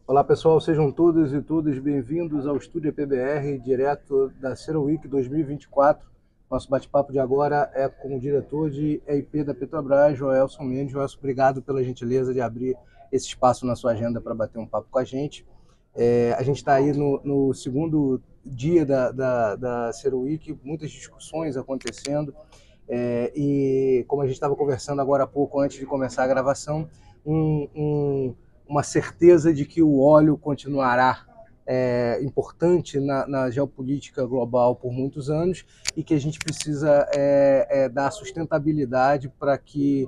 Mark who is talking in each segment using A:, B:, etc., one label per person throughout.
A: Olá pessoal, sejam todos e todas bem-vindos ao Estúdio PBR, direto da CERAWeek 2024. Nosso bate-papo de agora é com o diretor de EIP da Petrobras, Joelson Mendes. Joelson, obrigado pela gentileza de abrir esse espaço na sua agenda para bater um papo com a gente. A gente está aí no segundo dia da CERAWeek, muitas discussões acontecendo. E como a gente estava conversando agora há pouco, antes de começar a gravação, uma certeza de que o óleo continuará importante na geopolítica global por muitos anos e que a gente precisa dar sustentabilidade para que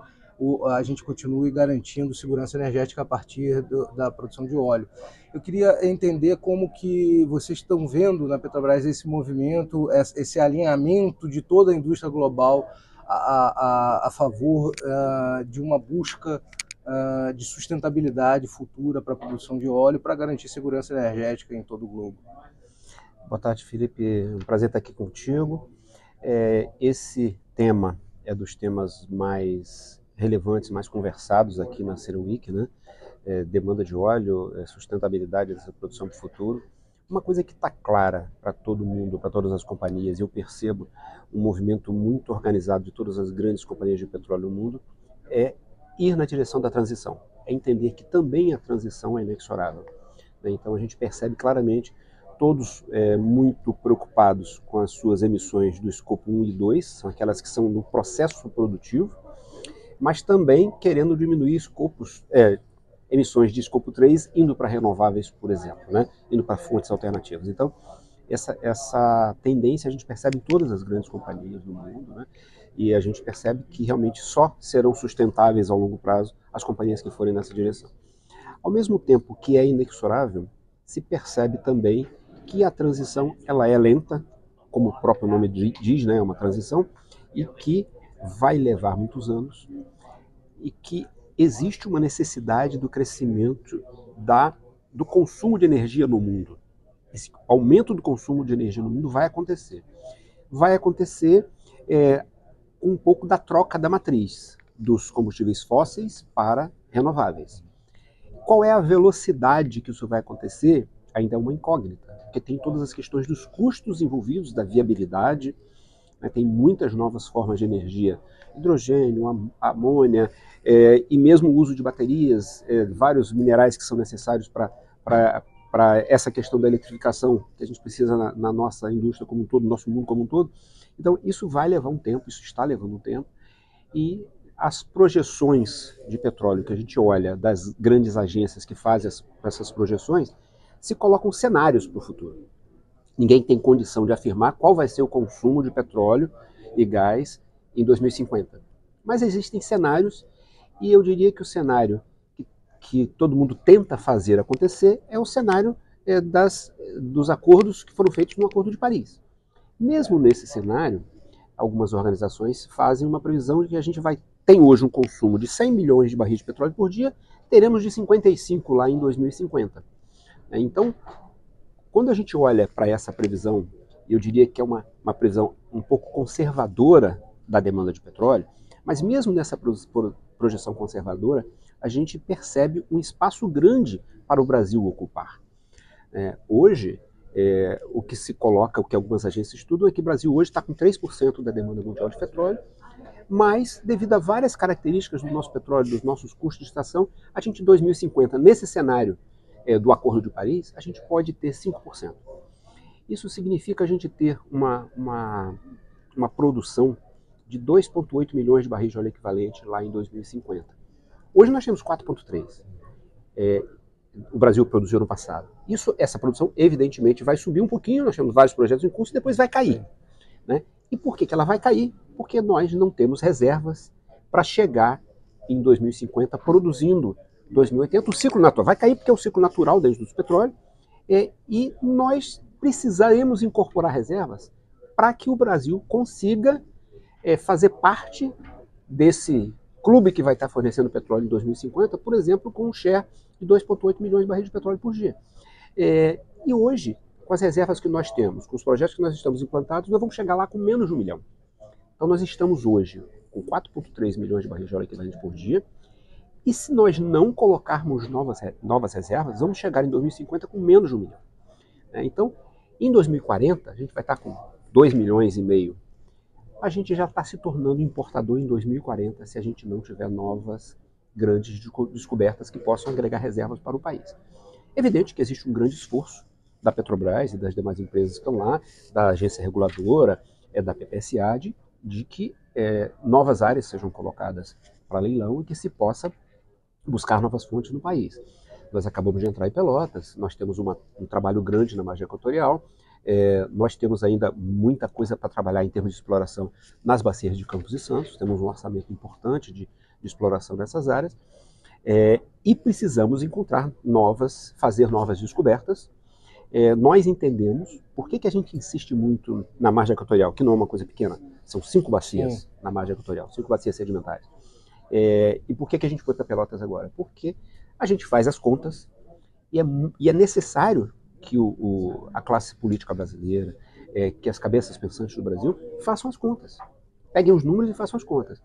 A: a gente continue garantindo segurança energética a partir da produção de óleo. Eu queria entender como que vocês estão vendo na Petrobras esse movimento, esse alinhamento de toda a indústria global a favor de uma busca de sustentabilidade futura para a produção de óleo, para garantir segurança energética em todo o globo.
B: Boa tarde, Felipe. É um prazer estar aqui contigo. Esse tema é dos temas mais relevantes, mais conversados aqui na CERAWeek, né? Demanda de óleo, sustentabilidade dessa produção para o futuro. Uma coisa que está clara para todo mundo, para todas as companhias, e eu percebo um movimento muito organizado de todas as grandes companhias de petróleo no mundo, é ir na direção da transição, é entender que também a transição é inexorável. Então a gente percebe claramente todos muito preocupados com as suas emissões do escopo 1 e 2, são aquelas que são no processo produtivo, mas também querendo diminuir emissões de escopo 3 indo para renováveis, por exemplo, né? Indo para fontes alternativas. Então essa tendência a gente percebe em todas as grandes companhias do mundo, né? E a gente percebe que realmente só serão sustentáveis ao longo prazo as companhias que forem nessa direção. Ao mesmo tempo que é inexorável, se percebe também que a transição ela é lenta, como o próprio nome diz, né, é uma transição, e que vai levar muitos anos, e que existe uma necessidade do crescimento do consumo de energia no mundo. Esse aumento do consumo de energia no mundo vai acontecer. Vai acontecer com um pouco da troca da matriz dos combustíveis fósseis para renováveis. Qual é a velocidade que isso vai acontecer? Ainda é uma incógnita, porque tem todas as questões dos custos envolvidos, da viabilidade, né? Tem muitas novas formas de energia, hidrogênio, amônia, e mesmo o uso de baterias, vários minerais que são necessários para essa questão da eletrificação que a gente precisa na nossa indústria como um todo, no nosso mundo como um todo. Então isso vai levar um tempo, isso está levando um tempo, e as projeções de petróleo que a gente olha das grandes agências que fazem essas projeções, se colocam cenários para o futuro. Ninguém tem condição de afirmar qual vai ser o consumo de petróleo e gás em 2050. Mas existem cenários, e eu diria que o cenário que todo mundo tenta fazer acontecer é o cenário dos acordos que foram feitos no Acordo de Paris. Mesmo nesse cenário, algumas organizações fazem uma previsão de que a gente tem hoje um consumo de 100 milhões de barris de petróleo por dia, teremos de 55 lá em 2050. Então, quando a gente olha para essa previsão, eu diria que é uma previsão um pouco conservadora da demanda de petróleo, mas mesmo nessa projeção conservadora, a gente percebe um espaço grande para o Brasil ocupar. Hoje, o que se coloca, o que algumas agências estudam, é que o Brasil hoje está com 3% da demanda mundial de petróleo, mas devido a várias características do nosso petróleo, dos nossos custos de extração, a gente em 2050, nesse cenário do Acordo de Paris, a gente pode ter 5%. Isso significa a gente ter uma produção de 2,8 milhões de barris de óleo equivalente lá em 2050. Hoje nós temos 4,3. O Brasil produziu no passado. Essa produção, evidentemente, vai subir um pouquinho, nós temos vários projetos em curso, e depois vai cair. Né? E por que ela vai cair? Porque nós não temos reservas para chegar em 2050 produzindo 2080. O ciclo natural vai cair porque é o ciclo natural desde o petróleo, e nós precisaremos incorporar reservas para que o Brasil consiga fazer parte desse clube que vai estar fornecendo petróleo em 2050, por exemplo, com um share de 2,8 milhões de barris de petróleo por dia. E hoje, com as reservas que nós temos, com os projetos que nós estamos implantados, nós vamos chegar lá com menos de 1 milhão. Então nós estamos hoje com 4,3 milhões de barris de óleo equivalente por dia, E se nós não colocarmos novas reservas, vamos chegar em 2050 com menos de 1 milhão. Então, em 2040, a gente vai estar com 2,5 milhões. A gente já está se tornando importador em 2040 se a gente não tiver novas grandes descobertas que possam agregar reservas para o país. É evidente que existe um grande esforço da Petrobras e das demais empresas que estão lá, da agência reguladora, da PPSA, de que novas áreas sejam colocadas para leilão e que se possa buscar novas fontes no país. Nós acabamos de entrar em Pelotas, nós temos um trabalho grande na margem equatorial, nós temos ainda muita coisa para trabalhar em termos de exploração nas bacias de Campos e Santos, temos um orçamento importante de exploração nessas áreas, e precisamos fazer novas descobertas. Nós entendemos por que a gente insiste muito na margem equatorial, que não é uma coisa pequena, são 5 bacias na margem equatorial, 5 bacias sedimentares. E por que a gente foi para Pelotas agora? Porque a gente faz as contas e é necessário que a classe política brasileira, que as cabeças pensantes do Brasil façam as contas. Peguem os números e façam as contas.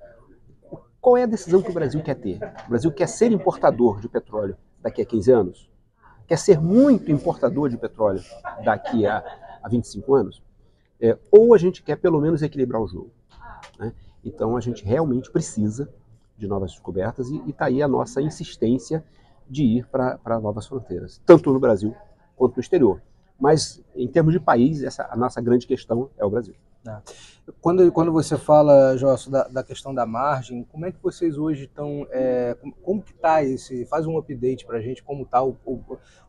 B: Qual é a decisão que o Brasil quer ter? O Brasil quer ser importador de petróleo daqui a 15 anos? Quer ser muito importador de petróleo daqui a 25 anos? Ou a gente quer pelo menos equilibrar o jogo, né? Então a gente realmente precisa de novas descobertas e está aí a nossa insistência de ir para novas fronteiras, tanto no Brasil quanto no exterior. Mas em termos de país, a nossa grande questão é o Brasil.
A: Quando você fala, Josso, da questão da margem, como é que vocês hoje estão, como que está faz um update para a gente, como está,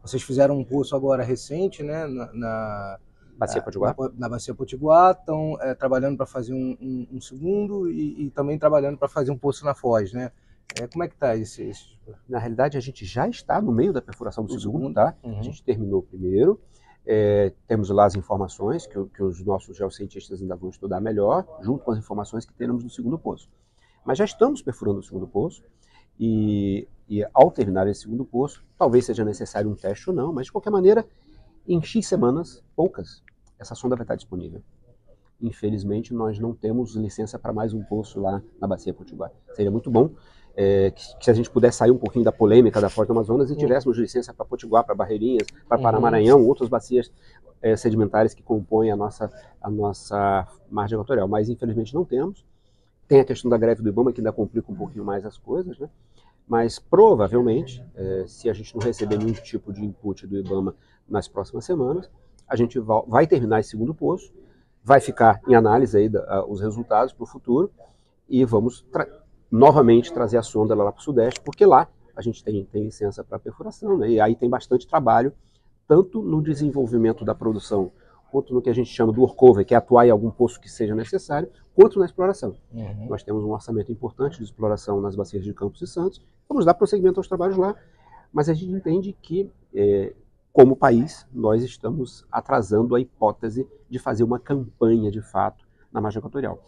A: vocês fizeram um poço agora recente, né, na
B: Bacia Potiguar?
A: Na Bacia Potiguar, estão trabalhando para fazer um segundo e também trabalhando para fazer um poço na Foz, né? Como é que está esse?
B: Na realidade, a gente já está no meio da perfuração do segundo, tá? A gente terminou o primeiro. Temos lá as informações que os nossos geocientistas ainda vão estudar melhor, junto com as informações que teremos no segundo poço. Mas já estamos perfurando o segundo poço e ao terminar esse segundo poço, talvez seja necessário um teste ou não, mas de qualquer maneira, em X semanas, poucas, essa sonda vai estar disponível. Infelizmente, nós não temos licença para mais um poço lá na Bacia Potiguar. Seria muito bom que a gente pudesse sair um pouquinho da polêmica da Foz do Amazonas e tivéssemos licença para Potiguar, para Barreirinhas, para Paramaranhão, outras bacias sedimentares que compõem a nossa margem equatorial. Mas, infelizmente, não temos. Tem a questão da greve do IBAMA, que ainda complica um pouquinho mais as coisas, né? Mas, provavelmente, se a gente não receber nenhum tipo de input do IBAMA nas próximas semanas, a gente vai terminar esse segundo poço, vai ficar em análise aí os resultados para o futuro e vamos novamente trazer a sonda lá para o Sudeste, porque lá a gente tem licença para perfuração, né? E aí tem bastante trabalho, tanto no desenvolvimento da produção, quanto no que a gente chama do workover, que é atuar em algum poço que seja necessário, quanto na exploração. Nós temos um orçamento importante de exploração nas bacias de Campos e Santos, vamos dar prosseguimento aos trabalhos lá, mas a gente entende que, como país, nós estamos atrasando a hipótese de fazer uma campanha, de fato, na margem equatorial.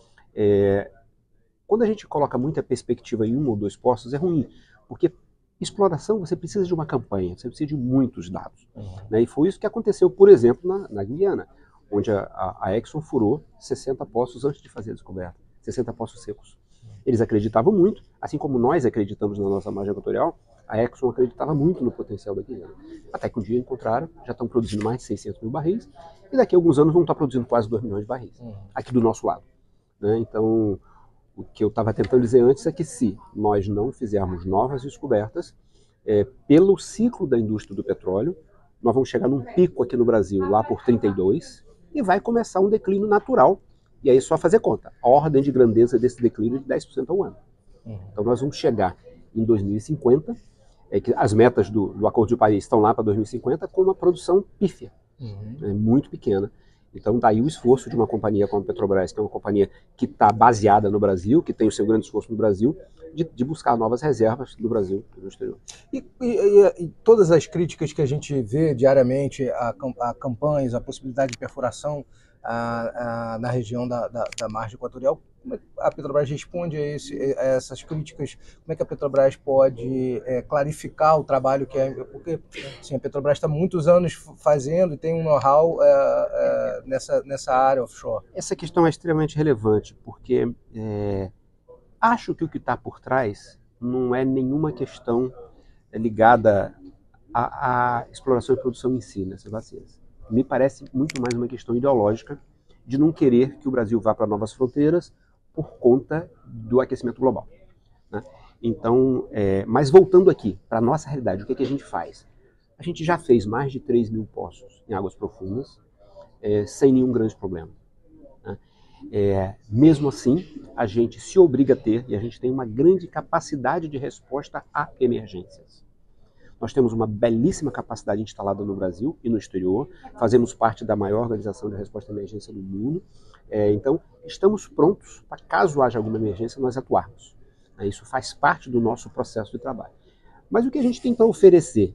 B: Quando a gente coloca muita perspectiva em 1 ou 2 poços, é ruim, porque exploração você precisa de uma campanha, você precisa de muitos dados. Né? E foi isso que aconteceu, por exemplo, na Guiana, onde a Exxon furou 60 poços antes de fazer a descoberta, 60 poços secos. Eles acreditavam muito, assim como nós acreditamos na nossa margem equatorial, a Exxon acreditava muito no potencial da Guiana. Até que um dia encontraram, já estão produzindo mais de 600 mil barris, e daqui a alguns anos vão estar produzindo quase 2 milhões de barris, aqui do nosso lado. Né? Então, o que eu estava tentando dizer antes é que se nós não fizermos novas descobertas, pelo ciclo da indústria do petróleo, nós vamos chegar num pico aqui no Brasil, lá por 32, e vai começar um declínio natural. E aí só fazer conta. A ordem de grandeza desse declínio é de 10% ao ano. Então nós vamos chegar em 2050, que as metas do Acordo de Paris estão lá para 2050, com uma produção pífia, muito pequena. Então daí o esforço de uma companhia como a Petrobras, que é uma companhia que está baseada no Brasil, que tem o seu grande esforço no Brasil, de buscar novas reservas no Brasil e no exterior.
A: E todas as críticas que a gente vê diariamente a campanhas, a possibilidade de perfuração na região da margem equatorial, como é que a Petrobras responde a essas críticas? Como é que a Petrobras pode clarificar o trabalho que é? Porque assim, a Petrobras está muitos anos fazendo e tem um know-how nessa área offshore.
B: Essa questão é extremamente relevante, porque acho que o que está por trás não é nenhuma questão ligada à exploração e produção em si, nessas bacias. Me parece muito mais uma questão ideológica de não querer que o Brasil vá para novas fronteiras por conta do aquecimento global, né? Então, mas voltando aqui para a nossa realidade, o que a gente faz? A gente já fez mais de 3.000 poços em águas profundas, sem nenhum grande problema, né? Mesmo assim, a gente se obriga a ter, e a gente tem uma grande capacidade de resposta a emergências. Nós temos uma belíssima capacidade instalada no Brasil e no exterior, fazemos parte da maior organização de resposta à emergência do mundo, então estamos prontos para, caso haja alguma emergência, nós atuarmos. Isso faz parte do nosso processo de trabalho. Mas o que a gente tem para oferecer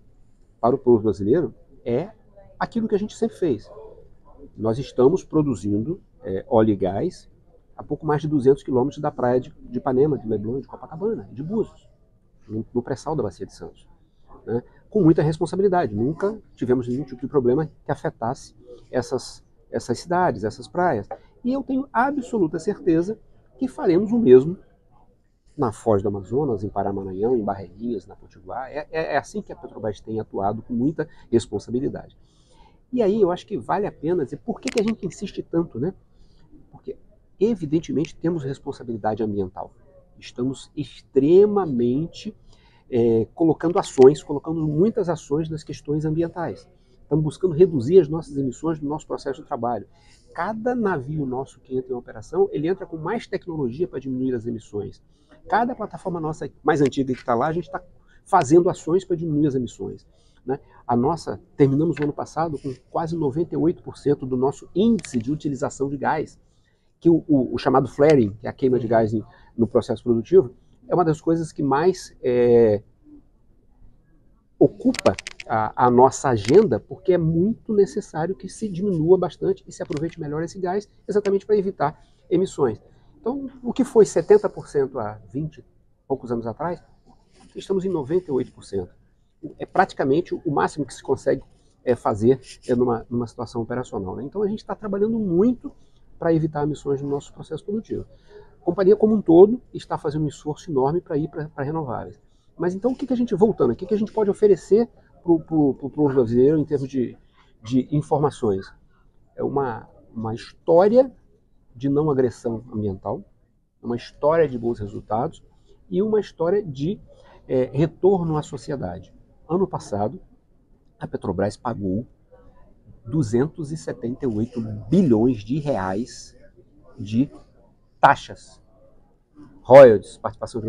B: para o povo brasileiro é aquilo que a gente sempre fez. Nós estamos produzindo óleo e gás a pouco mais de 200 quilômetros da praia de Ipanema, de Leblon, de Copacabana, de Búzios, no pré-sal da Bacia de Santos, né? Com muita responsabilidade. Nunca tivemos nenhum tipo de problema que afetasse essas cidades, essas praias. E eu tenho absoluta certeza que faremos o mesmo na Foz do Amazonas, em Paramaranhão, em Barreirinhas, na Potiguar. É assim que a Petrobras tem atuado, com muita responsabilidade. E aí eu acho que vale a pena dizer por que a gente insiste tanto, né? Porque, evidentemente, temos responsabilidade ambiental. Estamos extremamente colocando muitas ações nas questões ambientais. Estamos buscando reduzir as nossas emissões do nosso processo de trabalho. Cada navio nosso que entra em operação, ele entra com mais tecnologia para diminuir as emissões. Cada plataforma nossa mais antiga que está lá, a gente está fazendo ações para diminuir as emissões, né? Terminamos o ano passado com quase 98% do nosso índice de utilização de gás, que o chamado flaring, que é a queima de gás no processo produtivo, é uma das coisas que mais ocupa a nossa agenda, porque é muito necessário que se diminua bastante e se aproveite melhor esse gás, exatamente para evitar emissões. Então, o que foi 70% há 20 e poucos anos atrás, estamos em 98%. É praticamente o máximo que se consegue fazer numa situação operacional, né? Então, a gente está trabalhando muito para evitar emissões no nosso processo produtivo. A companhia como um todo está fazendo um esforço enorme para ir para renováveis. Mas então, voltando, o que a gente pode oferecer para o brasileiro em termos de informações? É uma história de não agressão ambiental, uma história de bons resultados e uma história de retorno à sociedade. Ano passado, a Petrobras pagou 278 bilhões de reais de taxas, royalties, participações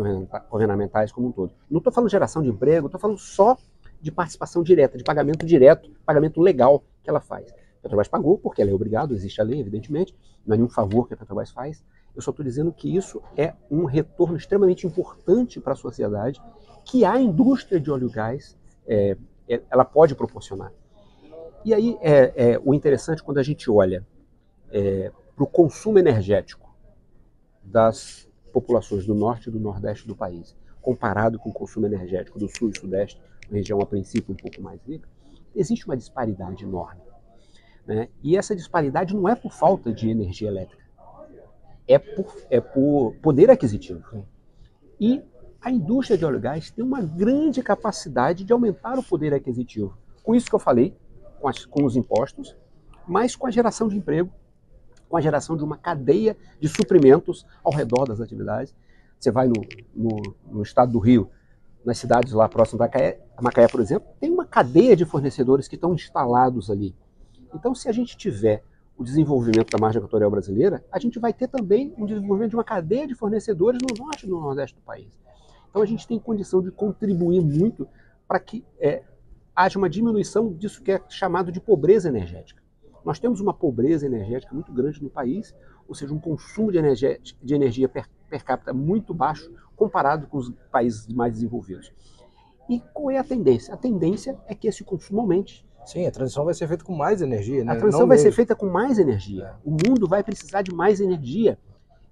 B: governamentais como um todo. Não estou falando de geração de emprego, estou falando só de participação direta, de pagamento direto, pagamento legal que ela faz. A Petrobras pagou porque ela é obrigada, existe a lei, evidentemente, não é nenhum favor que a Petrobras faz. Eu só estou dizendo que isso é um retorno extremamente importante para a sociedade, que a indústria de óleo e gás ela pode proporcionar. E aí o interessante quando a gente olha para o consumo energético das populações do norte e do nordeste do país, comparado com o consumo energético do sul e sudeste, uma região a princípio um pouco mais rica, existe uma disparidade enorme, né? E essa disparidade não é por falta de energia elétrica, é por poder aquisitivo. E a indústria de óleo e gás tem uma grande capacidade de aumentar o poder aquisitivo. Com isso que eu falei, com os impostos, mas com a geração de emprego, com a geração de uma cadeia de suprimentos ao redor das atividades. Você vai no estado do Rio, nas cidades lá próximas da Macaé, por exemplo, tem uma cadeia de fornecedores que estão instalados ali. Então, se a gente tiver o desenvolvimento da margem equatorial brasileira, a gente vai ter também um desenvolvimento de uma cadeia de fornecedores no norte e no nordeste do país. Então, a gente tem condição de contribuir muito para que haja uma diminuição disso que é chamado de pobreza energética. Nós temos uma pobreza energética muito grande no país, ou seja, um consumo de energia per capita muito baixo comparado com os países mais desenvolvidos. E qual é a tendência? A tendência é que esse consumo aumente.
A: Sim, a transição vai ser feita com mais energia, né?
B: A transição vai ser feita com mais energia. O mundo vai precisar de mais energia.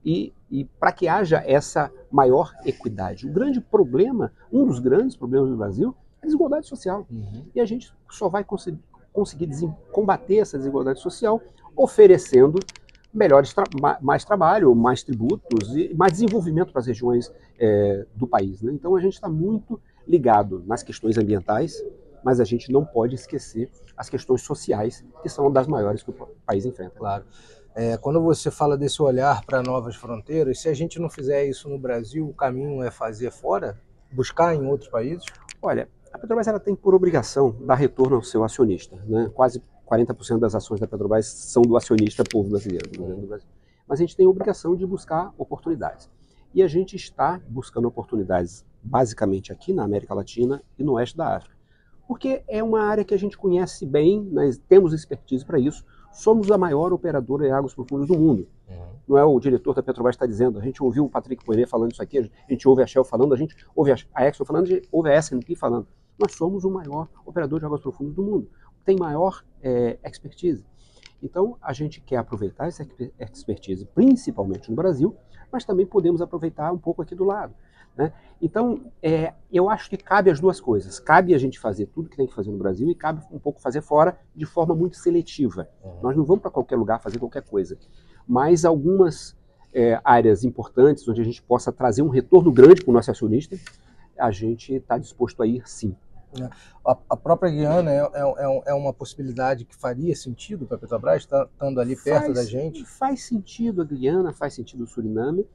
B: E para que haja essa maior equidade. O grande problema, um dos grandes problemas do Brasil, é a desigualdade social. E a gente só vai conseguir combater essa desigualdade social oferecendo mais trabalho, mais tributos e mais desenvolvimento para as regiões do país, né? Então a gente está muito ligado nas questões ambientais, mas a gente não pode esquecer as questões sociais, que são das maiores que o país enfrenta.
A: Claro. Quando você fala desse olhar para novas fronteiras, se a gente não fizer isso no Brasil, o caminho é fazer fora? Buscar em outros países?
B: Olha, a Petrobras ela tem por obrigação dar retorno ao seu acionista, né? Quase 40% das ações da Petrobras são do acionista povo brasileiro, do governo do Brasil. Mas a gente tem a obrigação de buscar oportunidades. E a gente está buscando oportunidades basicamente aqui na América Latina e no oeste da África. Porque é uma área que a gente conhece bem, nós temos expertise para isso, somos a maior operadora de águas profundas do mundo. Não é o diretor da Petrobras que está dizendo, a gente ouviu o Patrick Pouyanné falando isso aqui, a gente ouve a Shell falando, a gente ouve a Exxon falando, a gente ouve a S&P falando. Nós somos o maior operador de águas profundas do mundo, tem maior expertise. Então, a gente quer aproveitar essa expertise, principalmente no Brasil, mas também podemos aproveitar um pouco aqui do lado, né? Então, eu acho que cabe as duas coisas. Cabe a gente fazer tudo que tem que fazer no Brasil e cabe um pouco fazer fora de forma muito seletiva. Nós não vamos para qualquer lugar fazer qualquer coisa. Mas algumas áreas importantes, onde a gente possa trazer um retorno grande para o nosso acionista, a gente está disposto a ir sim.
A: A própria Guiana é uma possibilidade que faria sentido para a Petrobras, estando ali perto da gente?
B: Faz sentido a Guiana, faz sentido o Suriname,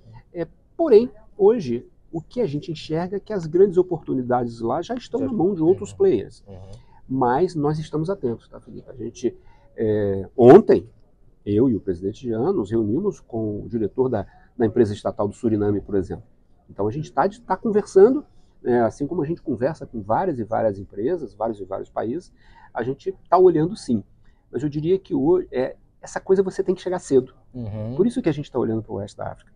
B: porém, hoje, o que a gente enxerga é que as grandes oportunidades lá já estão na mão de outros players. Mas nós estamos atentos, tá, Felipe? A gente, ontem, eu e o presidente Jean nos reunimos com o diretor da empresa estatal do Suriname, por exemplo. Então a gente está conversando, assim como a gente conversa com várias e várias empresas, vários e vários países, a gente está olhando sim. Mas eu diria que hoje, essa coisa você tem que chegar cedo. Por isso que a gente está olhando para o oeste da África.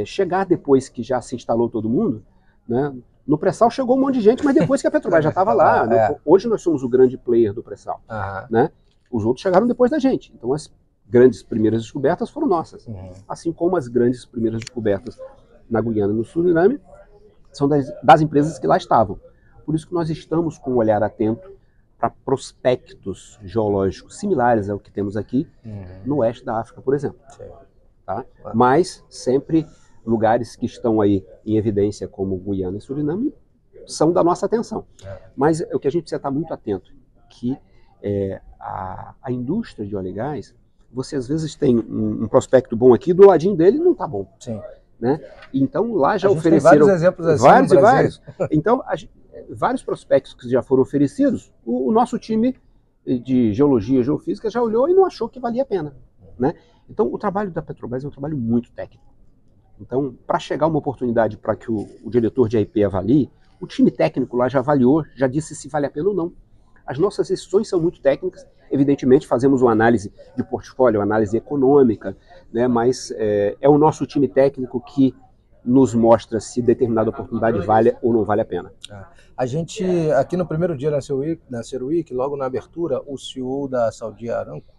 B: Chegar depois que já se instalou todo mundo, né? No pré-sal chegou um monte de gente, mas depois que a Petrobras já estava lá. Hoje nós somos o grande player do pré-sal. Né? Os outros chegaram depois da gente. Então as grandes primeiras descobertas foram nossas. Assim como as grandes primeiras descobertas na Guiana e no Suriname são das empresas que lá estavam. Por isso que nós estamos com um olhar atento para prospectos geológicos similares ao que temos aqui no oeste da África, por exemplo. Tá? Mas sempre lugares que estão aí em evidência, como Guiana e Suriname, são da nossa atenção. Mas o que a gente precisa estar muito atento, que a indústria de óleo e gás, você às vezes tem um prospecto bom aqui, do ladinho dele não está bom.
A: Sim.
B: Né? Então lá já ofereceram
A: tem vários exemplos assim,
B: vários e vários. Então vários prospectos que já foram oferecidos, o nosso time de geologia e geofísica já olhou e não achou que valia a pena, né? Então o trabalho da Petrobras é um trabalho muito técnico. Então, para chegar uma oportunidade para que o diretor de IP avalie, o time técnico lá já avaliou, já disse se vale a pena ou não. As nossas decisões são muito técnicas, evidentemente fazemos uma análise de portfólio, uma análise econômica, né, mas é o nosso time técnico que nos mostra se determinada oportunidade vale ou não vale a pena.
A: A gente, aqui no primeiro dia na CERAWeek, logo na abertura, o CEO da Saudi Aramco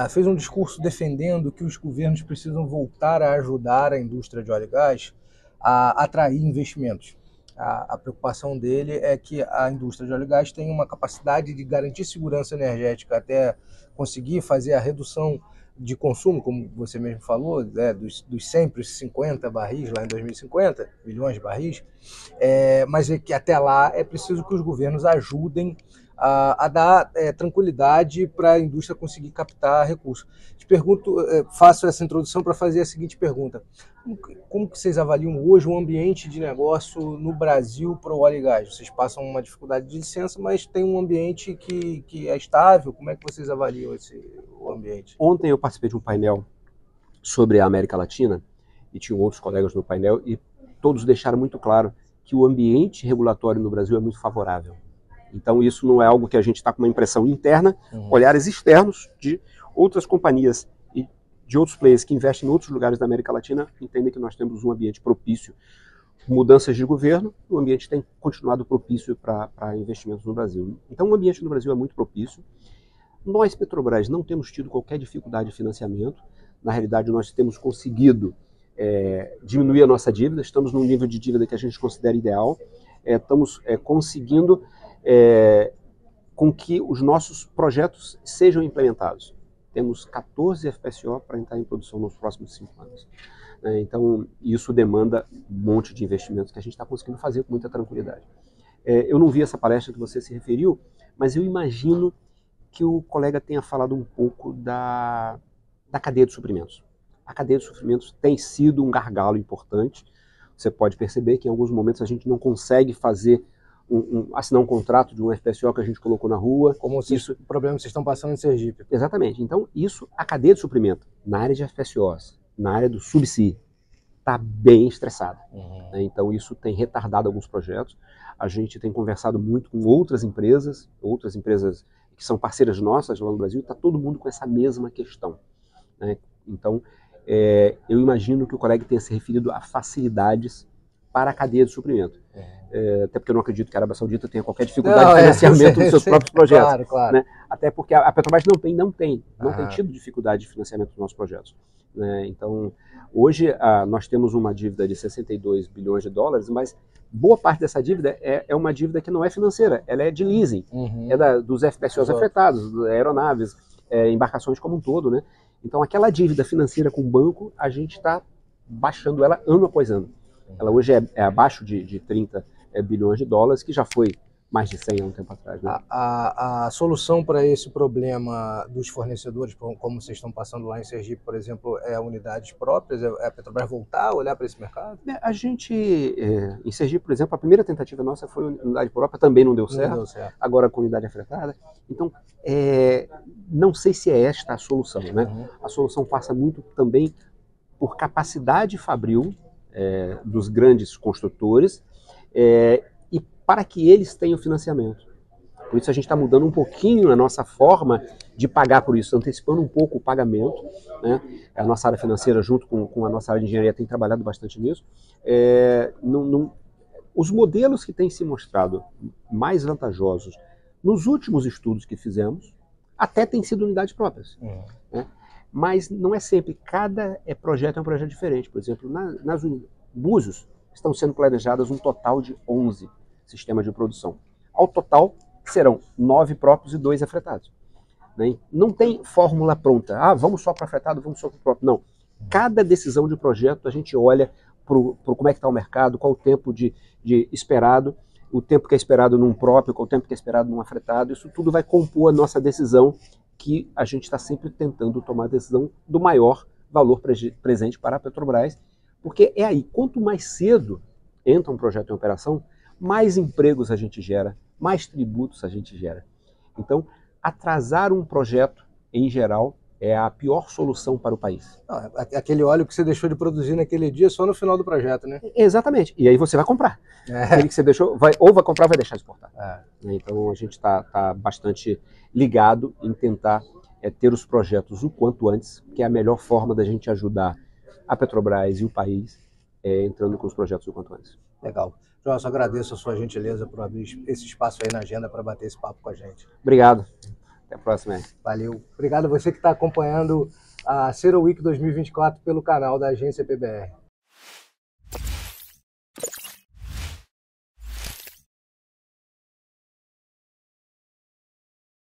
A: fez um discurso defendendo que os governos precisam voltar a ajudar a indústria de óleo e gás a atrair investimentos. A preocupação dele é que a indústria de óleo e gás tem uma capacidade de garantir segurança energética até conseguir fazer a redução de consumo, como você mesmo falou, dos sempre 50 barris lá em 2050, milhões de barris, mas é que até lá é preciso que os governos ajudem a dar tranquilidade para a indústria conseguir captar recursos. Te pergunto, faço essa introdução para fazer a seguinte pergunta: como que vocês avaliam hoje o ambiente de negócio no Brasil para o óleo e gás? Vocês passam uma dificuldade de licença, mas tem um ambiente que é estável. Como é que vocês avaliam o ambiente?
B: Ontem eu participei de um painel sobre a América Latina e tinham outros colegas no painel e todos deixaram muito claro que o ambiente regulatório no Brasil é muito favorável. Então isso não é algo que a gente está com uma impressão interna, olhares externos de outras companhias e de outros players que investem em outros lugares da América Latina entendem que nós temos um ambiente propício. Mudanças de governo, o ambiente tem continuado propício para investimentos no Brasil. Então o ambiente no Brasil é muito propício. Nós, Petrobras, não temos tido qualquer dificuldade de financiamento. Na realidade, nós temos conseguido diminuir a nossa dívida, estamos num nível de dívida que a gente considera ideal, estamos conseguindo com que os nossos projetos sejam implementados. temos 14 FPSO para entrar em produção nos próximos 5 anos. Então, isso demanda um monte de investimentos que a gente está conseguindo fazer com muita tranquilidade. Eu não vi essa palestra que você se referiu, mas eu imagino que o colega tenha falado um pouco da cadeia de suprimentos. A cadeia de suprimentos tem sido um gargalo importante. Você pode perceber que em alguns momentos a gente não consegue assinar um contrato de um FPSO que a gente colocou na rua.
A: Como o problema que vocês estão passando em Sergipe.
B: Exatamente. Então, a cadeia de suprimento, na área de FPSOs, na área do subsea, está bem estressada. Então, isso tem retardado alguns projetos. A gente tem conversado muito com outras empresas que são parceiras nossas lá no Brasil, está todo mundo com essa mesma questão. Então, eu imagino que o colega tenha se referido a facilidades para a cadeia de suprimento. Até porque eu não acredito que a Arábia Saudita tenha qualquer dificuldade de financiamento dos seus próprios projetos.
A: Claro.
B: Né? Até porque a Petrobras não tem tido dificuldade de financiamento dos nossos projetos. Então, hoje nós temos uma dívida de 62 bilhões de dólares, mas boa parte dessa dívida é uma dívida que não é financeira, ela é de leasing, dos FPSOs afetados, aeronaves, embarcações como um todo. Né? Então, aquela dívida financeira com o banco, a gente está baixando ela ano após ano. Ela hoje é abaixo de 30 bilhões de dólares, que já foi mais de 100 há um tempo atrás. Né?
A: A solução para esse problema dos fornecedores, como vocês estão passando lá em Sergipe, por exemplo, é unidades próprias? É a Petrobras voltar a olhar para esse mercado?
B: A gente, em Sergipe, por exemplo, a primeira tentativa nossa foi unidade própria, também não deu certo. Agora com unidade afetada. Então, não sei se é esta a solução. Né? A solução passa muito também por capacidade fabril dos grandes construtores, e para que eles tenham financiamento. Por isso a gente está mudando um pouquinho a nossa forma de pagar por isso, antecipando um pouco o pagamento. Né? A nossa área financeira, junto com a nossa área de engenharia, tem trabalhado bastante nisso. Os modelos que têm se mostrado mais vantajosos nos últimos estudos que fizemos, até têm sido unidades próprias. Né? Mas não é sempre. Cada projeto é um projeto diferente. Por exemplo, nas Búzios estão sendo planejadas um total de 11 sistemas de produção. Ao total, serão 9 próprios e 2 afretados. Né? Não tem fórmula pronta. Vamos só para afretado, vamos só para o próprio. Não. Cada decisão de projeto, a gente olha para como é que está o mercado, qual o tempo de esperado, o tempo que é esperado num próprio, qual o tempo que é esperado num afretado. Isso tudo vai compor a nossa decisão, que a gente está sempre tentando tomar a decisão do maior valor presente para a Petrobras, porque é aí, quanto mais cedo entra um projeto em operação, mais empregos a gente gera, mais tributos a gente gera. Então, atrasar um projeto, em geral, é a pior solução para o país.
A: Aquele óleo que você deixou de produzir naquele dia só no final do projeto, né?
B: Exatamente. E aí você vai comprar. Aquele que você deixou, vai comprar ou vai deixar de exportar. Então, a gente está bastante ligado em tentar ter os projetos o quanto antes, que é a melhor forma da gente ajudar a Petrobras e o país entrando com os projetos o quanto antes.
A: Legal. João, eu agradeço a sua gentileza por abrir esse espaço aí na agenda para bater esse papo com a gente.
B: Obrigado. Até a próxima.
A: Valeu. Obrigado a você que está acompanhando a CERAWeek 2024 pelo canal da agência PBR.